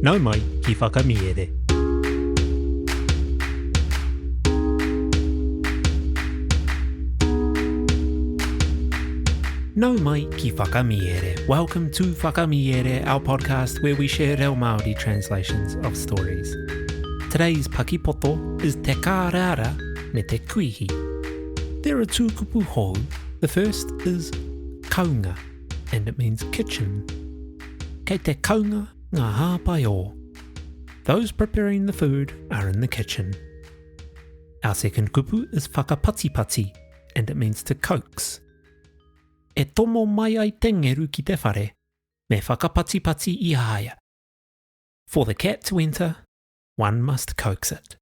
Nau mai ki whakamiere. Nau mai ki whakamiere. Welcome to Whakamiere, our podcast where we share reo Māori translations of stories. Today's Paki Poto is Te Kārearea me Te Kuihi. There are two kupu hou. The first is kaunga, and it means kitchen. Kei te kaunga ngā hāpai o. Those preparing the food are in the kitchen. Our second kupu is whakapatipati, and it means to coax. E tomo mai ai tengeru ki te whare, me whakapatipati I haia. For the cat to enter, one must coax it.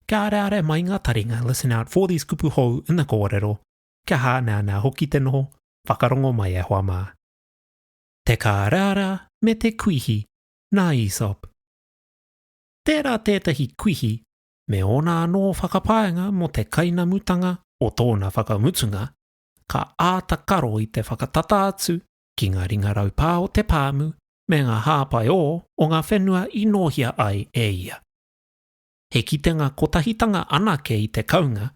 Kārearea mai ngā taringa, listen out for these kupu hou in the kōrero. Kia hānā nā hoki te noho, whakarongo mai e hoa mā. Te Kārearea me te Kuihi, nā Aesop. Tērā tētahi kuihi, me ona anō whakapāenga mo te kainamutanga o tōna whakamutunga, ka āta karo I te whakatata atu ki ngā ringarau pā o te pāmu me ngā hāpai o ngā whenua I nohia ai e ia. He kitenga kotahitanga anake I te kaunga,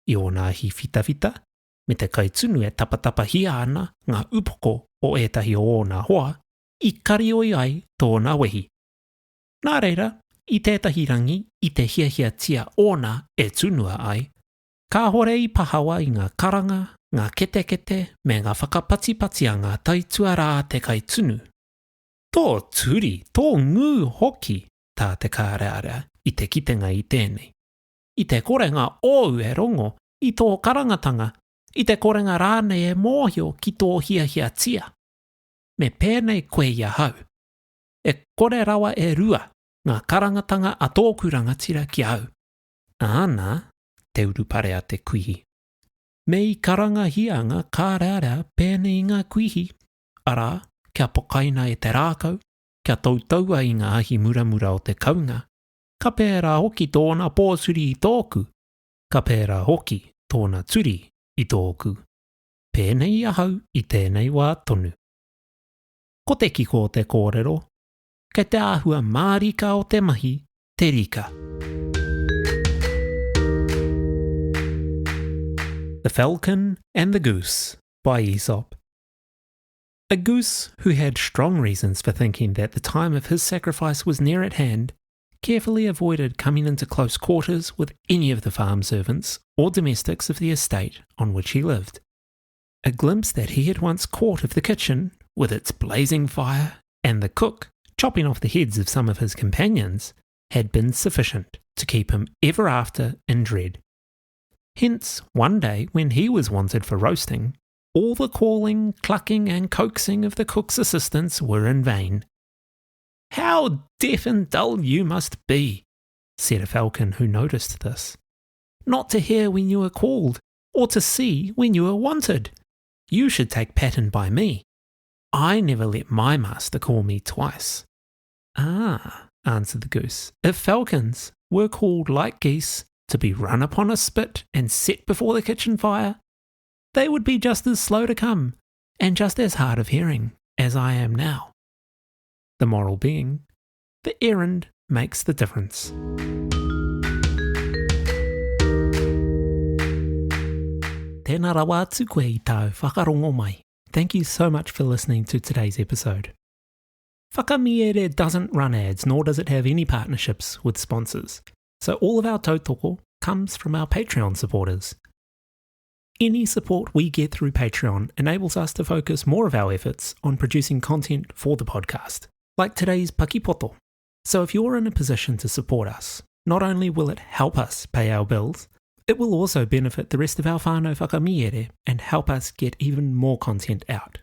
I o nā hi whitawhita, me te kaitunu e tapatapa hia ana ngā upoko o ētahi o nā hoa, I karioi ai tōna wehi. Nā reira, I tētahi rangi, I te hiahia tia ona e tunua ai, ka hore I pahawa I ngā karanga, ngā kete me ngā whakapatipati a ngā taituara a te kaitunu. Tō turi, tō ngū hoki, tā te Kārearea I te kitenga I tēnei. I te korenga ou e rongo, I tō karangatanga, I te korenga rānei e mōhio ki tō hiahia tia. Me pēnei koe ia hau. E kore rawa e rua, ngā karangatanga a tōku rangatira ki au. Āna, te urupare a te kuihi. Me I karanga hia ngā Kārearea pēnei ngā kuihi. Ara, kia pokaina e te rākau, kia tautaua I ngā ahi muramura o te kaunga. Ka pērā hoki tōna pōsuri I tōku. Ka pērā hoki tōna turi I tōku. Pēnei ahau I tēnei wā tonu. Ko te kiko o te kōrero, kei te āhua mārika o te mahi, te rika. The Falcon and the Goose by Aesop. A goose who had strong reasons for thinking that the time of his sacrifice was near at hand carefully avoided coming into close quarters with any of the farm servants or domestics of the estate on which he lived. A glimpse that he had once caught of the kitchen, with its blazing fire, and the cook chopping off the heads of some of his companions, had been sufficient to keep him ever after in dread. Hence, one day when he was wanted for roasting, all the calling, clucking and coaxing of the cook's assistants were in vain. "How deaf and dull you must be," said a falcon who noticed this, "not to hear when you are called, or to see when you are wanted. You should take pattern by me. I never let my master call me twice." "Ah," answered the goose, "if falcons were called like geese to be run upon a spit and set before the kitchen fire, they would be just as slow to come and just as hard of hearing as I am now." The moral being, the errand makes the difference. Tēnā rawa atu koe I tāu whakarongo mai. Thank you so much for listening to today's episode. Whakamiere doesn't run ads, nor does it have any partnerships with sponsors. So all of our tautoko comes from our Patreon supporters. Any support we get through Patreon enables us to focus more of our efforts on producing content for the podcast, like today's Paki Poto. So if you're in a position to support us, not only will it help us pay our bills, it will also benefit the rest of our whānau whakamiere and help us get even more content out.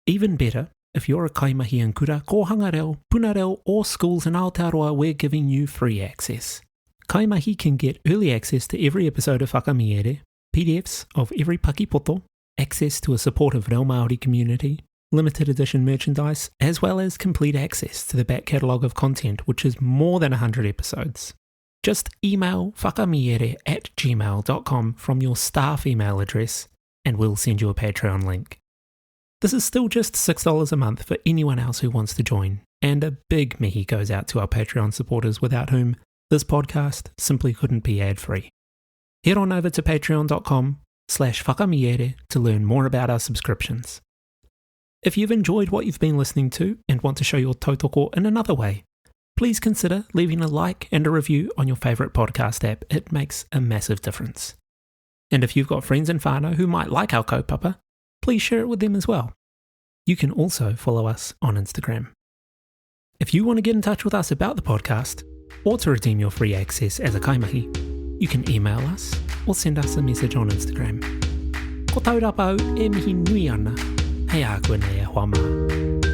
Even better, if you're a kaimahi and kura, kōhanga reo, puna reo, or schools in Aotearoa, we're giving you free access. Kaimahi can get early access to every episode of Whakamiere, PDFs of every Paki Poto, access to a supportive reo Māori community, limited edition merchandise, as well as complete access to the back catalogue of content, which is more than 100 episodes. Just email whakamiere@gmail.com from your staff email address and we'll send you a Patreon link. This is still just $6 a month for anyone else who wants to join, And a big mihi goes out to our Patreon supporters without whom this podcast simply couldn't be ad-free. Head on over to patreon.com/whakamiere to learn more about our subscriptions. If you've enjoyed what you've been listening to and want to show your tautoko in another way, please consider leaving a like and a review on your favourite podcast app. It makes a massive difference. And if you've got friends in whānau who might like our kaupapa, please share it with them as well. You can also follow us on Instagram. If you want to get in touch with us about the podcast, or to redeem your free access as a kaimahi, you can email us or send us a message on Instagram. Ko Taurapa au e mihi nui ana, hei a koe nei e hoa maa.